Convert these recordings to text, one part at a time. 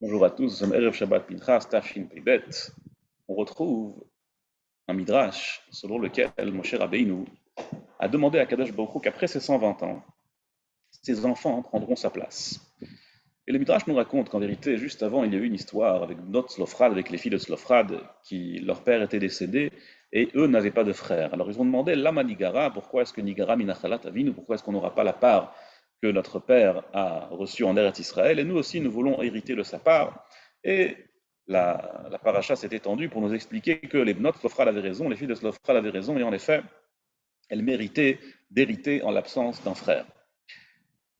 Bonjour à tous, nous sommes Erev Shabbat Pinchas, Tafshin Pei On retrouve un midrash selon lequel Moshe Rabbeinu a demandé à Kadosh Baruch Hu qu'après ses 120 ans, ses enfants prendront sa place. Et le midrash nous raconte qu'en vérité, juste avant, il y a eu une histoire avec Bnot Tzlofrad, avec les filles de Tzlofrad, qui leur père était décédé et eux n'avaient pas de frères. Alors ils ont demandé Lama Nigara, pourquoi est-ce que Nigara Minachalat Avinu, pourquoi est-ce qu'on n'aura pas la part que notre père a reçue en Eretz Israël, et nous aussi nous voulons hériter de sa part. Et la paracha s'est étendue pour nous expliquer que les Bnot Tzlofrad avaient raison, les filles de Tzlofrad avaient raison, et en effet, elles méritaient d'hériter en l'absence d'un frère.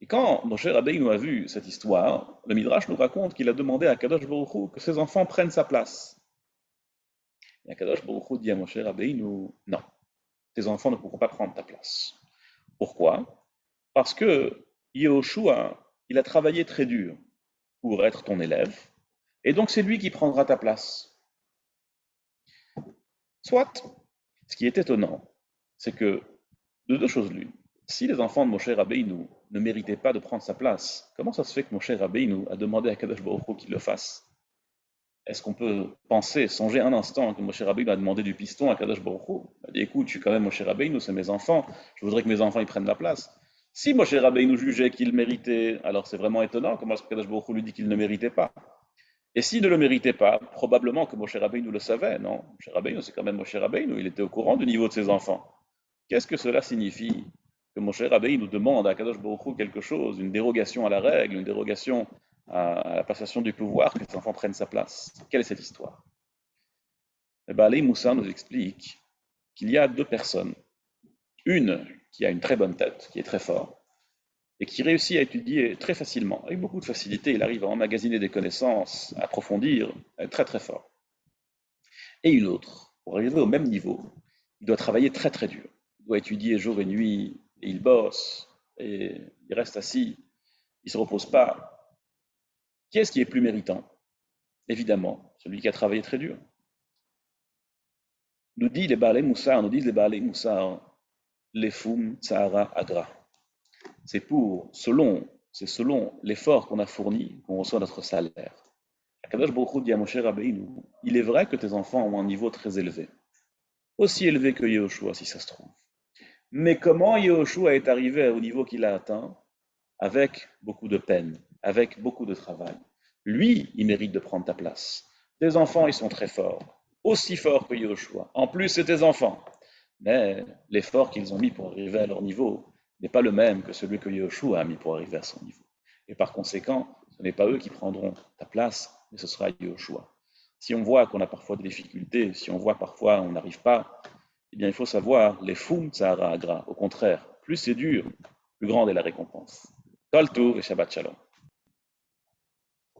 Et quand Moshe Rabbeinu a vu cette histoire, le Midrash nous raconte qu'il a demandé à Kadosh Baruch Hu que ses enfants prennent sa place. Et Kadosh Baruch Hu dit à Moshe Rabbeinu, non, tes enfants ne pourront pas prendre ta place. Pourquoi? Parce que Yehoshua, il a travaillé très dur pour être ton élève, et donc c'est lui qui prendra ta place. Soit, ce qui est étonnant, c'est que de deux choses l'une. Si les enfants de Moshe Rabbeinu ne méritaient pas de prendre sa place, comment ça se fait que Moshe Rabbeinu a demandé à Kadosh Baruch Hu qu'il le fasse? Est-ce qu'on peut penser, songer un instant que Moshe Rabbeinu a demandé du piston à Kadosh Baruch Hu? Il a dit, écoute, je suis quand même Moshe Rabbeinu, c'est mes enfants, je voudrais que mes enfants ils prennent la place. Si Moshe Rabbeinu jugeait qu'il méritait, alors c'est vraiment étonnant, comment est-ce que Kadosh Baruch Hu lui dit qu'il ne méritait pas? Et s'il ne le méritait pas, probablement que Moshe Rabbeinu le savait, non? Moshe Rabbeinu, c'est quand même Moshe Rabbeinu, il était au courant du niveau de ses enfants. Qu'est-ce que cela signifie que Moshe Rabbeinu nous demande à Kadosh Baruch Hu quelque chose, une dérogation à la règle, une dérogation à la passation du pouvoir, que ses enfants prennent sa place? Quelle est cette histoire? Le Baalei Moussa nous explique qu'il y a deux personnes. Une qui a une très bonne tête, qui est très fort, et qui réussit à étudier très facilement, avec beaucoup de facilité, il arrive à emmagasiner des connaissances, à approfondir, à être très très fort. Et une autre, pour arriver au même niveau, il doit travailler très très dur. Il doit étudier jour et nuit, et il bosse, et il reste assis, il ne se repose pas. Qui est-ce qui est plus méritant? Évidemment, celui qui a travaillé très dur. Nous disent les Baalei Moussar, les Foum Tsahara Agra. C'est selon l'effort qu'on a fourni qu'on reçoit notre salaire. Akadosh Baruch Hu dit à Moshe Rabbeinu, il est vrai que tes enfants ont un niveau très élevé, aussi élevé que Yehoshua si ça se trouve. Mais comment Yehoshua est arrivé au niveau qu'il a atteint? Avec beaucoup de peine, avec beaucoup de travail. Lui, il mérite de prendre ta place. Tes enfants, ils sont très forts, aussi forts que Yehoshua. En plus, c'est tes enfants. Mais l'effort qu'ils ont mis pour arriver à leur niveau n'est pas le même que celui que Yehoshua a mis pour arriver à son niveau. Et par conséquent, ce n'est pas eux qui prendront ta place, mais ce sera Yehoshua. Si on voit qu'on a parfois des difficultés, si on voit parfois on n'arrive pas, eh bien il faut savoir, les foum tsahara agra. Au contraire, plus c'est dur, plus grande est la récompense. Kol Tov et Shabbat Shalom.